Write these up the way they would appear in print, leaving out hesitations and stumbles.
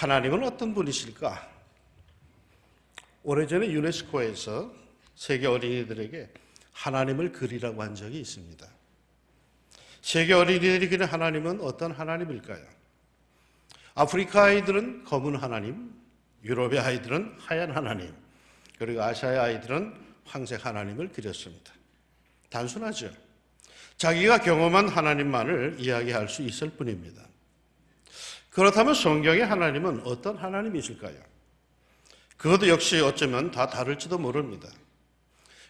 하나님은 어떤 분이실까? 오래전에 유네스코에서 세계 어린이들에게 하나님을 그리라고 한 적이 있습니다. 세계 어린이들이 그리는 하나님은 어떤 하나님일까요? 아프리카 아이들은 검은 하나님, 유럽의 아이들은 하얀 하나님, 그리고 아시아의 아이들은 황색 하나님을 그렸습니다. 단순하죠. 자기가 경험한 하나님만을 이야기할 수 있을 뿐입니다. 그렇다면 성경의 하나님은 어떤 하나님이실까요? 그것도 역시 어쩌면 다 다를지도 모릅니다.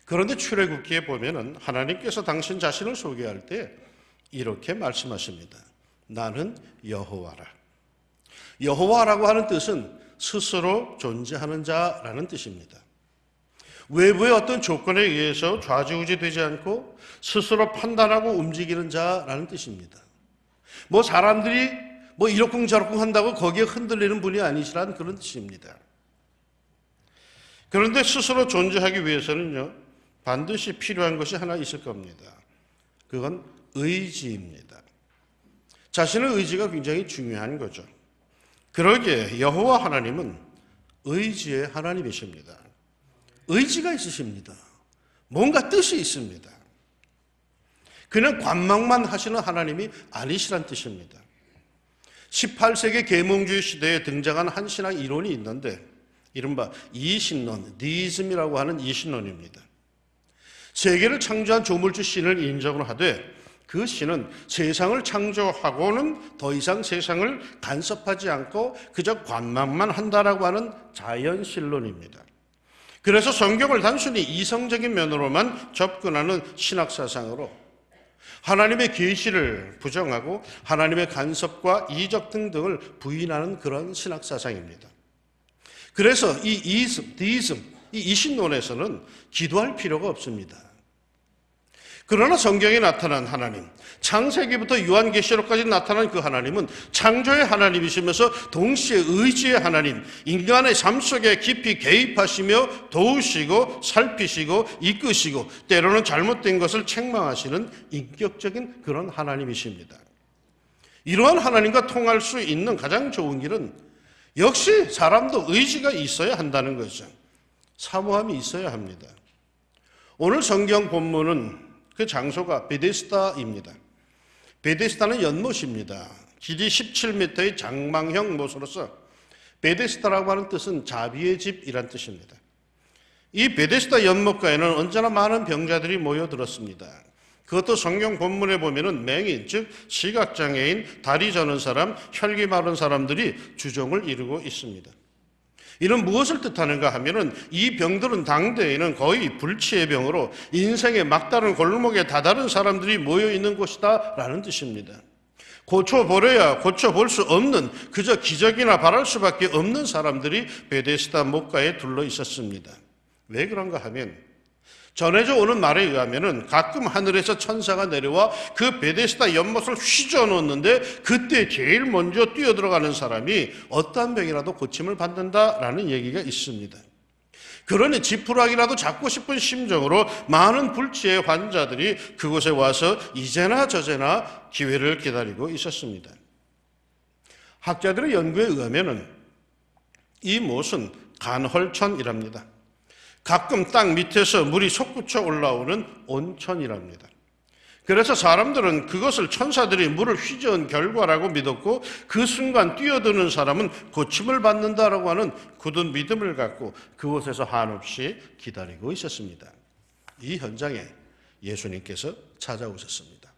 그런데 출애굽기에 보면은 하나님께서 당신 자신을 소개할 때 이렇게 말씀하십니다. 나는 여호와라. 여호와라고 하는 뜻은 스스로 존재하는 자라는 뜻입니다. 외부의 어떤 조건에 의해서 좌지우지되지 않고 스스로 판단하고 움직이는 자라는 뜻입니다. 사람들이 이러쿵저러쿵 한다고 거기에 흔들리는 분이 아니시라는 그런 뜻입니다. 그런데 스스로 존재하기 위해서는요, 반드시 필요한 것이 하나 있을 겁니다. 그건 의지입니다. 자신의 의지가 굉장히 중요한 거죠. 그러기에 여호와 하나님은 의지의 하나님이십니다. 의지가 있으십니다. 뭔가 뜻이 있습니다. 그냥 관망만 하시는 하나님이 아니시란 뜻입니다. 18세기 계몽주의 시대에 등장한 한 신학 이론이 있는데 이른바 이신론, 니이즘이라고 하는 이신론입니다. 세계를 창조한 조물주 신을 인정을 하되 그 신은 세상을 창조하고는 더 이상 세상을 간섭하지 않고 그저 관망만 한다라고 하는 자연신론입니다. 그래서 성경을 단순히 이성적인 면으로만 접근하는 신학사상으로 하나님의 계시를 부정하고 하나님의 간섭과 이적 등등을 부인하는 그런 신학사상입니다. 그래서 이 디이즘, 이 이신론에서는 기도할 필요가 없습니다. 그러나 성경에 나타난 하나님, 창세기부터 요한계시록까지 나타난 그 하나님은 창조의 하나님이시면서 동시에 의지의 하나님, 인간의 삶 속에 깊이 개입하시며 도우시고 살피시고 이끄시고 때로는 잘못된 것을 책망하시는 인격적인 그런 하나님이십니다. 이러한 하나님과 통할 수 있는 가장 좋은 길은 역시 사람도 의지가 있어야 한다는 거죠. 사모함이 있어야 합니다. 오늘 성경 본문은 그 장소가 베데스다입니다. 베데스다는 연못입니다. 길이 17m의 장망형 못으로서 베데스다라고 하는 뜻은 자비의 집이란 뜻입니다. 이 베데스다 연못가에는 언제나 많은 병자들이 모여들었습니다. 그것도 성경 본문에 보면은 맹인, 즉 시각장애인, 다리 저는 사람, 혈기 마른 사람들이 주종을 이루고 있습니다. 이는 무엇을 뜻하는가 하면은 이 병들은 당대에는 거의 불치의 병으로 인생의 막다른 골목에 다다른 사람들이 모여 있는 곳이다라는 뜻입니다. 고쳐버려야 고쳐볼 수 없는 그저 기적이나 바랄 수밖에 없는 사람들이 베데스다 못가에 둘러 있었습니다. 왜 그런가 하면 전해져 오는 말에 의하면은 가끔 하늘에서 천사가 내려와 그 베데스다 연못을 휘저어 놓는데 그때 제일 먼저 뛰어들어가는 사람이 어떠한 병이라도 고침을 받는다라는 얘기가 있습니다. 그러니 지푸라기라도 잡고 싶은 심정으로 많은 불치의 환자들이 그곳에 와서 이제나 저제나 기회를 기다리고 있었습니다. 학자들의 연구에 의하면은 이 못은 간헐천이랍니다. 가끔 땅 밑에서 물이 솟구쳐 올라오는 온천이랍니다. 그래서 사람들은 그것을 천사들이 물을 휘저은 결과라고 믿었고 그 순간 뛰어드는 사람은 고침을 받는다라고 하는 굳은 믿음을 갖고 그곳에서 한없이 기다리고 있었습니다. 이 현장에 예수님께서 찾아오셨습니다.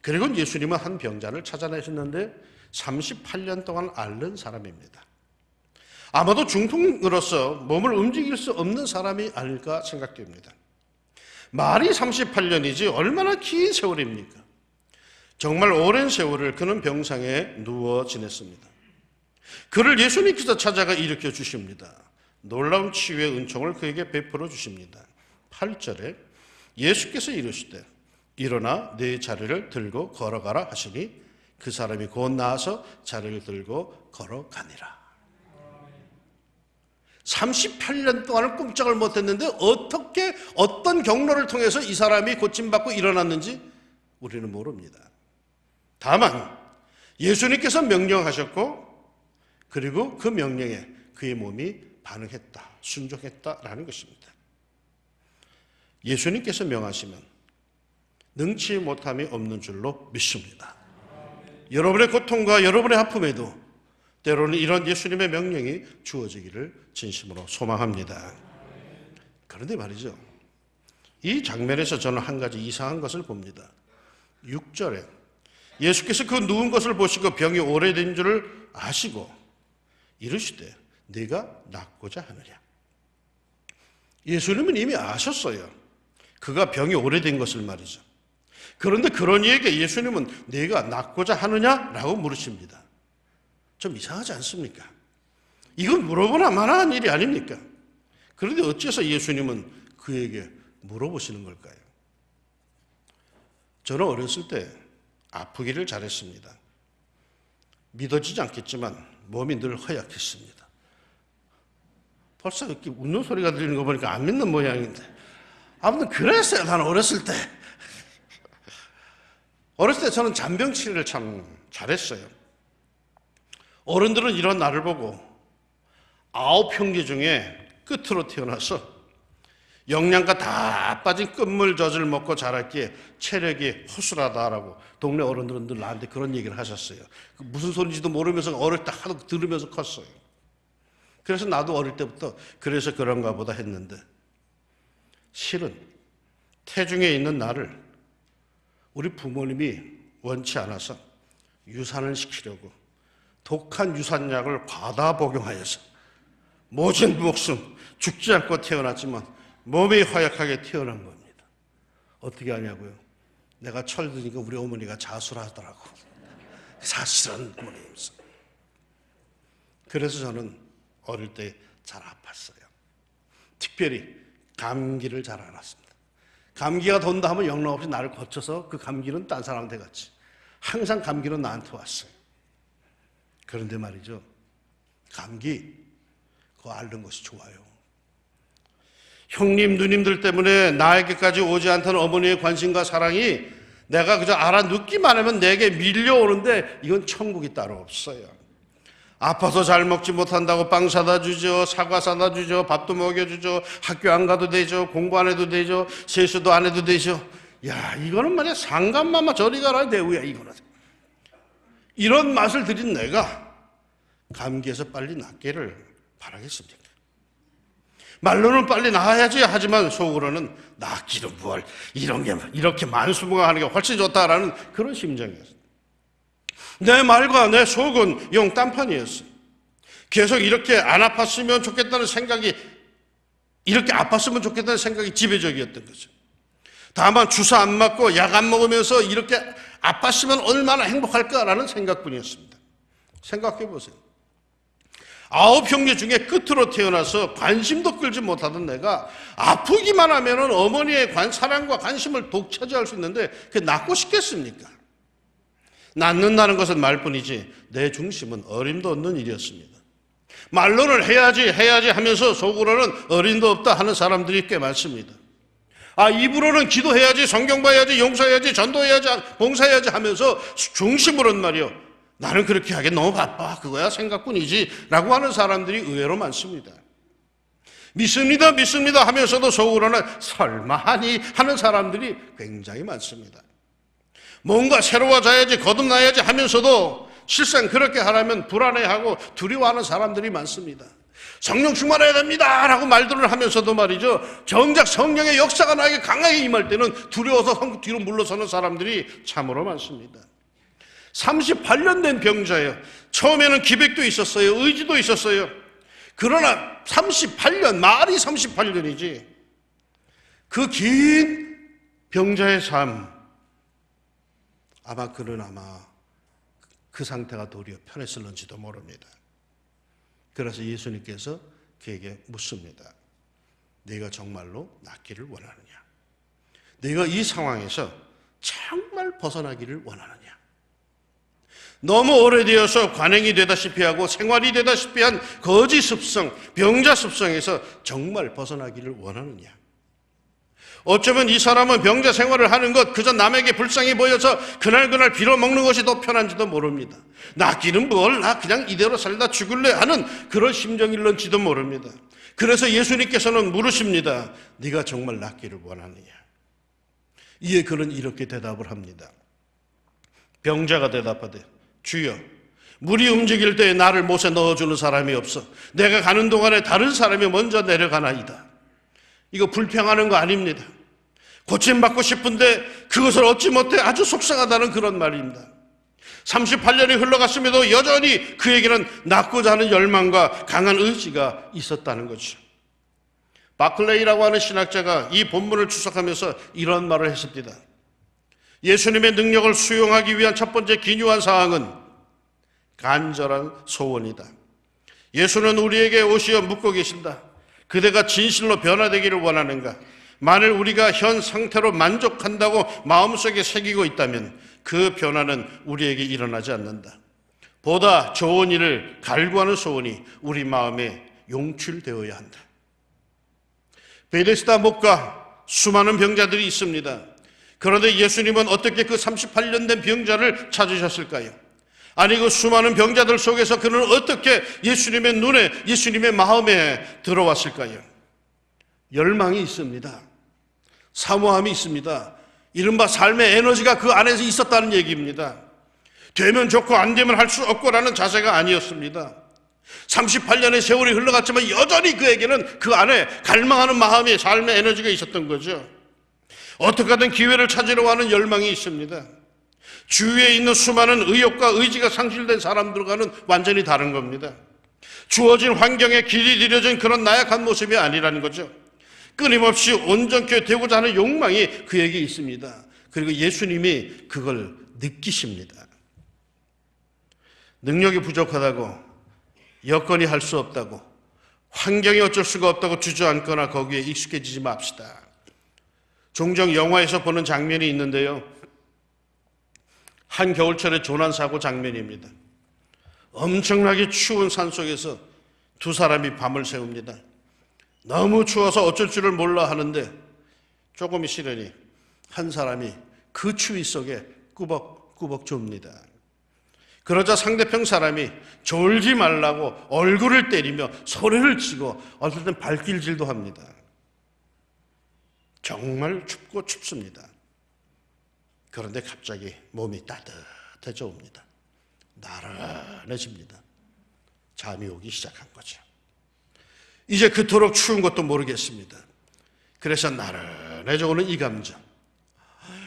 그리고 예수님은 한 병자를 찾아내셨는데 38년 동안 앓는 사람입니다. 아마도 중풍으로서 몸을 움직일 수 없는 사람이 아닐까 생각됩니다. 말이 38년이지 얼마나 긴 세월입니까? 정말 오랜 세월을 그는 병상에 누워 지냈습니다. 그를 예수님께서 찾아가 일으켜 주십니다. 놀라운 치유의 은총을 그에게 베풀어 주십니다. 8절에 예수께서 이르시되 일어나 네 자리를 들고 걸어가라 하시니 그 사람이 곧 나아서 자리를 들고 걸어가니라. 38년 동안을 꼼짝을 못했는데 어떻게 어떤 경로를 통해서 이 사람이 고침받고 일어났는지 우리는 모릅니다. 다만 예수님께서 명령하셨고 그리고 그 명령에 그의 몸이 반응했다, 순종했다라는 것입니다. 예수님께서 명하시면 능치 못함이 없는 줄로 믿습니다. 여러분의 고통과 여러분의 아픔에도 때로는 이런 예수님의 명령이 주어지기를 진심으로 소망합니다. 그런데 말이죠, 이 장면에서 저는 한 가지 이상한 것을 봅니다. 6절에 예수께서 그 누운 것을 보시고 병이 오래된 줄을 아시고 이르시되 네가 낫고자 하느냐. 예수님은 이미 아셨어요. 그가 병이 오래된 것을 말이죠. 그런데 그런 이에게 예수님은 네가 낫고자 하느냐라고 물으십니다. 좀 이상하지 않습니까? 이건 물어보나 마나한 일이 아닙니까? 그런데 어째서 예수님은 그에게 물어보시는 걸까요? 저는 어렸을 때 아프기를 잘했습니다. 믿어지지 않겠지만 몸이 늘 허약했습니다. 벌써 이렇게 웃는 소리가 들리는 거 보니까 안 믿는 모양인데, 아무튼 그랬어요. 나는 어렸을 때. 어렸을 때 저는 잔병 치료를 참 잘했어요. 어른들은 이런 나를 보고 9형제 중에 끝으로 태어나서 영양가 다 빠진 끝물젖을 먹고 자랐기에 체력이 허술하다라고 동네 어른들은 늘 나한테 그런 얘기를 하셨어요. 무슨 소리인지도 모르면서 어릴 때 하도 들으면서 컸어요. 그래서 나도 어릴 때부터 그래서 그런가 보다 했는데, 실은 태중에 있는 나를 우리 부모님이 원치 않아서 유산을 시키려고 독한 유산약을 과다 복용하여서 모진 목숨 죽지 않고 태어났지만 몸이 허약하게 태어난 겁니다. 어떻게 하냐고요? 내가 철드니까 우리 어머니가 자수하더라고. 사실은 어머니면서. 그래서 저는 어릴 때 잘 아팠어요. 특별히 감기를 잘 앓았습니다. 감기가 돈다 하면 영락없이 나를 거쳐서 그 감기는 딴 사람한테 갔지. 항상 감기는 나한테 왔어요. 그런데 말이죠, 감기 그거 앓는 것이 좋아요. 형님 누님들 때문에 나에게까지 오지 않던 어머니의 관심과 사랑이 내가 그저 알아듣기만 하면 내게 밀려오는데, 이건 천국이 따로 없어요. 아파서 잘 먹지 못한다고 빵 사다 주죠, 사과 사다 주죠, 밥도 먹여주죠, 학교 안 가도 되죠, 공부 안 해도 되죠, 세수도 안 해도 되죠. 야, 이거는 말이야 상감마마 저리 가라 대우야. 이거는 이런 맛을 들인 내가 감기에서 빨리 낫기를 바라겠습니까? 말로는 빨리 나아야지 하지만 속으로는 낫기는 뭘, 이런 게 이렇게 만수무강하는 게 훨씬 좋다라는 그런 심정이었어요. 내 말과 내 속은 영 딴판이었어요. 계속 이렇게 안 아팠으면 좋겠다는 생각이, 이렇게 아팠으면 좋겠다는 생각이 지배적이었던 거죠. 다만 주사 안 맞고 약 안 먹으면서 이렇게 아팠으면 얼마나 행복할까라는 생각뿐이었습니다. 생각해 보세요. 9형제 중에 끝으로 태어나서 관심도 끌지 못하던 내가 아프기만 하면 어머니의 사랑과 관심을 독차지할 수 있는데 그게 낫고 싶겠습니까? 낫는다는 것은 말뿐이지 내 중심은 어림도 없는 일이었습니다. 말로는 해야지 하면서 속으로는 어림도 없다 하는 사람들이 꽤 많습니다. 입으로는 기도해야지, 성경 봐야지, 용서해야지, 전도해야지, 봉사해야지 하면서 중심으로는 말이요, 나는 그렇게 하기 너무 바빠, 그거야 생각뿐이지 라고 하는 사람들이 의외로 많습니다. 믿습니다 하면서도 속으로는 설마하니 하는 사람들이 굉장히 많습니다. 뭔가 새로워져야지, 거듭나야지 하면서도 실상 그렇게 하려면 불안해하고 두려워하는 사람들이 많습니다. 성령 충만해야 됩니다 라고 말들을 하면서도 말이죠, 정작 성령의 역사가 나에게 강하게 임할 때는 두려워서 뒤로 물러서는 사람들이 참으로 많습니다. 38년 된 병자예요. 처음에는 기백도 있었어요, 의지도 있었어요. 그러나 38년, 말이 38년이지 그 긴 병자의 삶, 아마 그는 그 상태가 도리어 편했을는지도 모릅니다. 그래서 예수님께서 그에게 묻습니다. 네가 정말로 낫기를 원하느냐? 네가 이 상황에서 정말 벗어나기를 원하느냐? 너무 오래되어서 관행이 되다시피 하고 생활이 되다시피 한 거지 습성, 병자 습성에서 정말 벗어나기를 원하느냐? 어쩌면 이 사람은 병자 생활을 하는 것, 그저 남에게 불쌍히 보여서 그날그날 빌어먹는 것이 더 편한지도 모릅니다. 낫기는 뭘, 나 그냥 이대로 살다 죽을래 하는 그런 심정일런지도 모릅니다. 그래서 예수님께서는 물으십니다. 네가 정말 낫기를 원하느냐? 이에 그는 이렇게 대답을 합니다. 병자가 대답하되, 주여, 물이 움직일 때에 나를 못에 넣어주는 사람이 없어 내가 가는 동안에 다른 사람이 먼저 내려가나이다. 이거 불평하는 거 아닙니다. 고침받고 싶은데 그것을 얻지 못해 아주 속상하다는 그런 말입니다. 38년이 흘러갔음에도 여전히 그에게는 낫고자 하는 열망과 강한 의지가 있었다는 거죠. 바클레이라고 하는 신학자가 이 본문을 추석하면서 이런 말을 했습니다. 예수님의 능력을 수용하기 위한 첫 번째 기묘한 사항은 간절한 소원이다. 예수는 우리에게 오시어 묻고 계신다. 그대가 진실로 변화되기를 원하는가? 만일 우리가 현 상태로 만족한다고 마음속에 새기고 있다면 그 변화는 우리에게 일어나지 않는다. 보다 좋은 일을 갈구하는 소원이 우리 마음에 용출되어야 한다. 베데스다 목가 수많은 병자들이 있습니다. 그런데 예수님은 어떻게 그 38년 된 병자를 찾으셨을까요? 아니 그 수많은 병자들 속에서 그는 어떻게 예수님의 눈에, 예수님의 마음에 들어왔을까요? 열망이 있습니다. 사모함이 있습니다. 이른바 삶의 에너지가 그 안에서 있었다는 얘기입니다. 되면 좋고 안 되면 할 수 없고라는 자세가 아니었습니다. 38년의 세월이 흘러갔지만 여전히 그에게는 그 안에 갈망하는 마음이, 삶의 에너지가 있었던 거죠. 어떻게 하든 기회를 찾으려고 하는 열망이 있습니다. 주위에 있는 수많은 의욕과 의지가 상실된 사람들과는 완전히 다른 겁니다. 주어진 환경에 길이 들여진 그런 나약한 모습이 아니라는 거죠. 끊임없이 온전케 되고자 하는 욕망이 그에게 있습니다. 그리고 예수님이 그걸 느끼십니다. 능력이 부족하다고, 여건이 할 수 없다고, 환경이 어쩔 수가 없다고 주저앉거나 거기에 익숙해지지 맙시다. 종종 영화에서 보는 장면이 있는데요. 한 겨울철의 조난사고 장면입니다. 엄청나게 추운 산속에서 두 사람이 밤을 새웁니다. 너무 추워서 어쩔 줄을 몰라 하는데 조금 있으려니 한 사람이 그 추위 속에 꾸벅꾸벅 줍니다. 그러자 상대편 사람이 졸지 말라고 얼굴을 때리며 소리를 치고 어떨 땐 발길질도 합니다. 정말 춥고 춥습니다. 그런데 갑자기 몸이 따뜻해져 옵니다. 나른해집니다. 잠이 오기 시작한 거죠. 이제 그토록 추운 것도 모르겠습니다. 그래서 나른해져 오는 이 감정,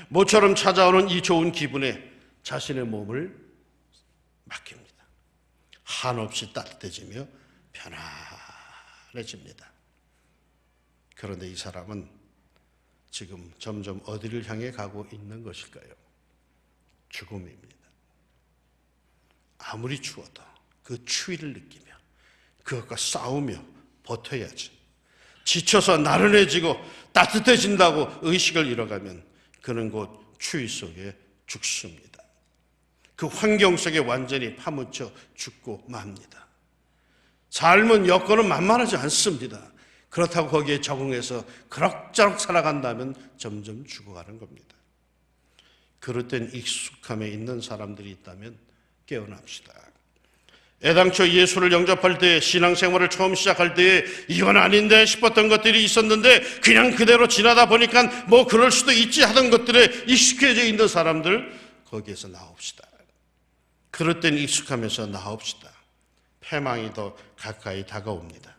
모처럼 찾아오는 이 좋은 기분에 자신의 몸을 맡깁니다. 한없이 따뜻해지며 편안해집니다. 그런데 이 사람은 지금 점점 어디를 향해 가고 있는 것일까요? 죽음입니다. 아무리 추워도 그 추위를 느끼며 그것과 싸우며 버텨야지. 지쳐서 나른해지고 따뜻해진다고 의식을 잃어가면 그는 곧 추위 속에 죽습니다. 그 환경 속에 완전히 파묻혀 죽고 맙니다. 삶은 여건은 만만하지 않습니다. 그렇다고 거기에 적응해서 그럭저럭 살아간다면 점점 죽어가는 겁니다. 그럴 땐 익숙함에 있는 사람들이 있다면 깨어납시다. 애당초 예수를 영접할 때, 신앙생활을 처음 시작할 때에 이건 아닌데 싶었던 것들이 있었는데 그냥 그대로 지나다 보니까 뭐 그럴 수도 있지 하던 것들에 익숙해져 있는 사람들, 거기에서 나옵시다. 그럴 땐 익숙하면서 나옵시다. 패망이 더 가까이 다가옵니다.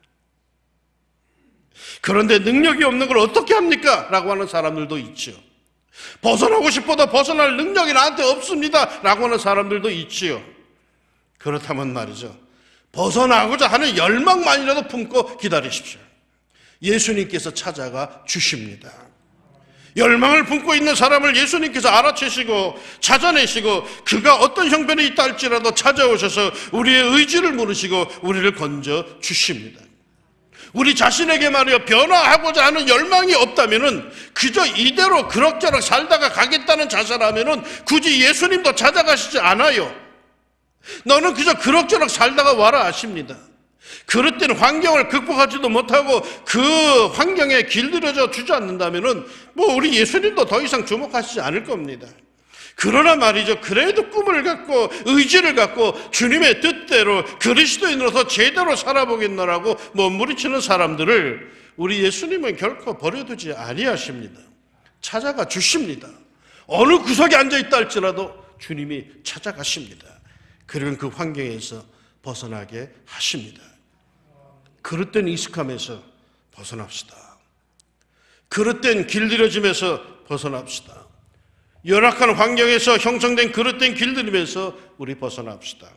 그런데 능력이 없는 걸 어떻게 합니까? 라고 하는 사람들도 있죠. 벗어나고 싶어도 벗어날 능력이 나한테 없습니다. 라고 하는 사람들도 있지요. 그렇다면 말이죠, 벗어나고자 하는 열망만이라도 품고 기다리십시오. 예수님께서 찾아가 주십니다. 열망을 품고 있는 사람을 예수님께서 알아채시고 찾아내시고 그가 어떤 형편에 있다 할지라도 찾아오셔서 우리의 의지를 물으시고 우리를 건져 주십니다. 우리 자신에게 말이요, 변화하고자 하는 열망이 없다면은, 그저 이대로 그럭저럭 살다가 가겠다는 자세라면은 굳이 예수님도 찾아가시지 않아요. 너는 그저 그럭저럭 살다가 와라 하십니다. 그릇된 환경을 극복하지도 못하고 그 환경에 길들여져 주저앉는다면은 우리 예수님도 더 이상 주목하시지 않을 겁니다. 그러나 말이죠, 그래도 꿈을 갖고 의지를 갖고 주님의 뜻대로 그리스도인으로서 제대로 살아보겠노라고 몸부림치는 사람들을 우리 예수님은 결코 버려두지 아니하십니다. 찾아가 주십니다. 어느 구석에 앉아있다 할지라도 주님이 찾아가십니다. 그리고 그 환경에서 벗어나게 하십니다. 그릇된 익숙함에서 벗어납시다. 그릇된 길들여짐에서 벗어납시다. 열악한 환경에서 형성된 그릇된 길들임에서 우리 벗어납시다.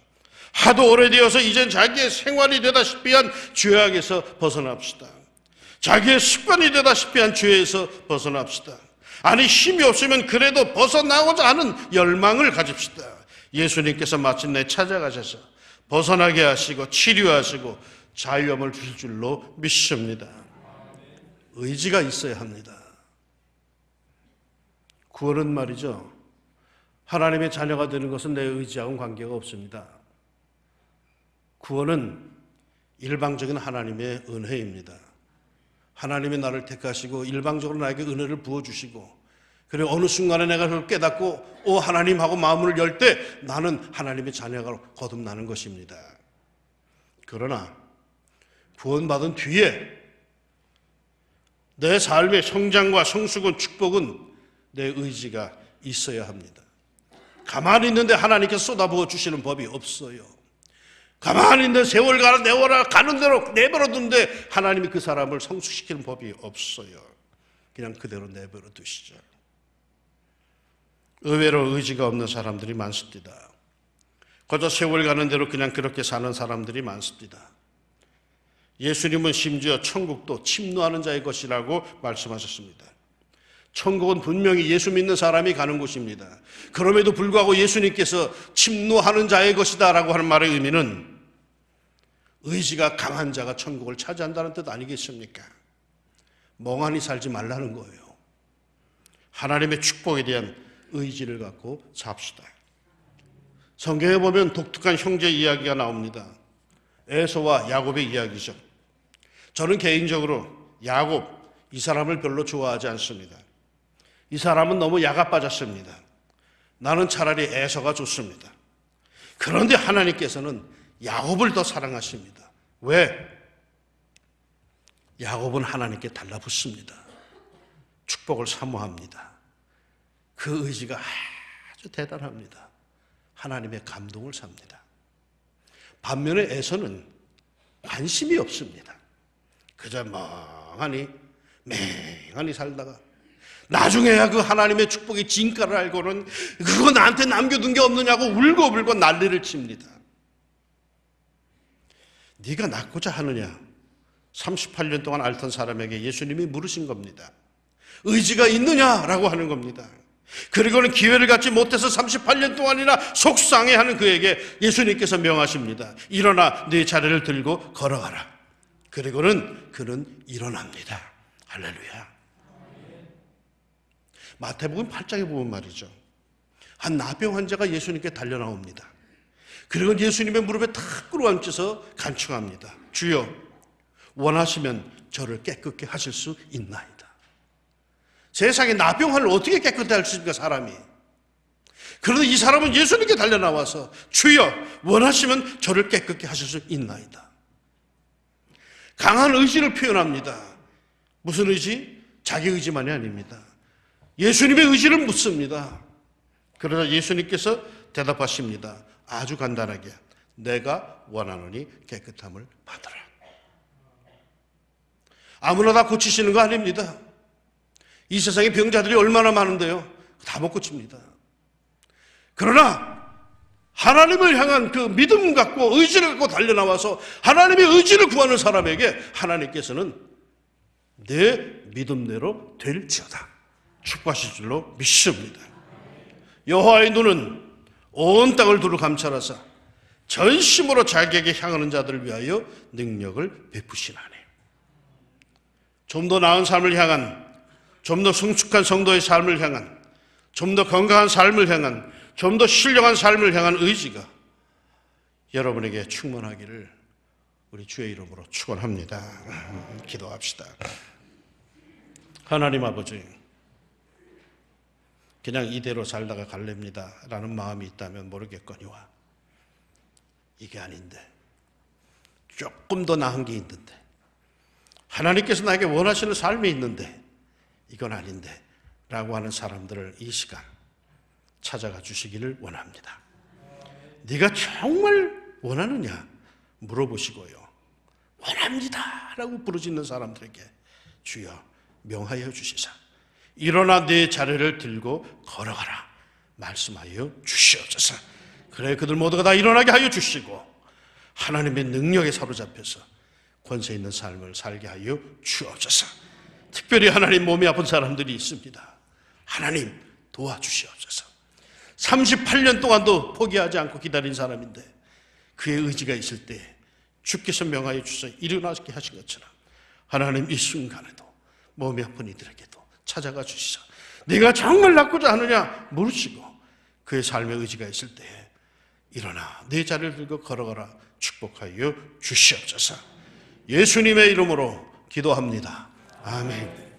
하도 오래되어서 이젠 자기의 생활이 되다시피 한 죄악에서 벗어납시다. 자기의 습관이 되다시피 한 죄에서 벗어납시다. 아니, 힘이 없으면 그래도 벗어나고자 하는 열망을 가집시다. 예수님께서 마침내 찾아가셔서 벗어나게 하시고 치료하시고 자유함을 주실 줄로 믿습니다. 의지가 있어야 합니다. 구원은 말이죠, 하나님의 자녀가 되는 것은 내 의지하고는 관계가 없습니다. 구원은 일방적인 하나님의 은혜입니다. 하나님이 나를 택하시고 일방적으로 나에게 은혜를 부어주시고, 그리고 어느 순간에 내가 그걸 깨닫고 하나님 하고 마음을 열 때 나는 하나님의 자녀가 거듭나는 것입니다. 그러나 구원받은 뒤에 내 삶의 성장과 성숙은, 축복은 내 의지가 있어야 합니다. 가만히 있는데 하나님께서 쏟아부어 주시는 법이 없어요. 가만히 있는데 세월 가는 대로 내버려 두는데 하나님이 그 사람을 성숙시키는 법이 없어요. 그냥 그대로 내버려 두시죠. 의외로 의지가 없는 사람들이 많습니다. 거저 세월 가는 대로 그냥 그렇게 사는 사람들이 많습니다. 예수님은 심지어 천국도 침노하는 자의 것이라고 말씀하셨습니다. 천국은 분명히 예수 믿는 사람이 가는 곳입니다. 그럼에도 불구하고 예수님께서 침노하는 자의 것이다 라고 하는 말의 의미는 의지가 강한 자가 천국을 차지한다는 뜻 아니겠습니까? 멍하니 살지 말라는 거예요. 하나님의 축복에 대한 의지를 갖고 삽시다. 성경에 보면 독특한 형제 이야기가 나옵니다. 에서와 야곱의 이야기죠. 저는 개인적으로 야곱, 이 사람을 별로 좋아하지 않습니다. 이 사람은 너무 야가 빠졌습니다. 나는 차라리 에서가 좋습니다. 그런데 하나님께서는 야곱을 더 사랑하십니다. 왜? 야곱은 하나님께 달라붙습니다. 축복을 사모합니다. 그 의지가 아주 대단합니다. 하나님의 감동을 삽니다. 반면에 에서는 관심이 없습니다. 그저 맹하니 살다가 나중에야 그 하나님의 축복의 진가를 알고는 그거 나한테 남겨둔 게 없느냐고 울고불고 난리를 칩니다. 네가 낳고자 하느냐? 38년 동안 앓던 사람에게 예수님이 물으신 겁니다. 의지가 있느냐라고 하는 겁니다. 그리고는 기회를 갖지 못해서 38년 동안이나 속상해하는 그에게 예수님께서 명하십니다. 일어나 네 자리를 들고 걸어가라. 그리고는 그는 일어납니다. 할렐루야. 마태복음 8장에 보면 말이죠, 한 나병 환자가 예수님께 달려나옵니다. 그리고 예수님의 무릎에 탁 꿇어앉혀서 간청합니다. 주여, 원하시면 저를 깨끗게 하실 수 있나이다. 세상에 나병환을 어떻게 깨끗하게 할 수 있습니까, 사람이? 그런데 이 사람은 예수님께 달려나와서 주여, 원하시면 저를 깨끗게 하실 수 있나이다. 강한 의지를 표현합니다. 무슨 의지? 자기 의지만이 아닙니다. 예수님의 의지를 묻습니다. 그러자 예수님께서 대답하십니다. 아주 간단하게, 내가 원하노니 깨끗함을 받으라. 아무나 다 고치시는 거 아닙니다. 이 세상에 병자들이 얼마나 많은데요. 다 못 고칩니다. 그러나 하나님을 향한 그 믿음 갖고 의지를 갖고 달려나와서 하나님의 의지를 구하는 사람에게 하나님께서는 내 믿음대로 될지어다 축복하실 줄로 믿습니다. 여호와의 눈은 온 땅을 두루 감찰하사 전심으로 자기에게 향하는 자들을 위하여 능력을 베푸시나니. 좀 더 나은 삶을 향한, 좀 더 성숙한 성도의 삶을 향한, 좀 더 건강한 삶을 향한, 좀 더 신령한 삶을 향한 의지가 여러분에게 충만하기를 우리 주의 이름으로 축원합니다. 기도합시다. 하나님 아버지, 그냥 이대로 살다가 갈랍니다 라는 마음이 있다면 모르겠거니와 이게 아닌데 조금 더 나은 게 있는데 하나님께서 나에게 원하시는 삶이 있는데 이건 아닌데 라고 하는 사람들을 이 시간 찾아가 주시기를 원합니다. 네가 정말 원하느냐 물어보시고요. 원합니다 라고 부르짖는 사람들에게 주여 명하여 주시사 일어나 네 자리를 들고 걸어가라 말씀하여 주시옵소서. 그래 그들 모두가 다 일어나게 하여 주시고 하나님의 능력에 사로잡혀서 권세 있는 삶을 살게 하여 주옵소서. 특별히 하나님 몸이 아픈 사람들이 있습니다. 하나님 도와주시옵소서. 38년 동안도 포기하지 않고 기다린 사람인데 그의 의지가 있을 때 주께서 명하여 주셔서 일어나게 하신 것처럼 하나님 이 순간에도 몸이 아픈 이들에게도 찾아가 주시사 네가 정말 낫고자 하느냐 물으시고 그의 삶의 의지가 있을 때에 일어나 네 자리를 들고 걸어가라 축복하여 주시옵소서. 예수님의 이름으로 기도합니다. 아멘.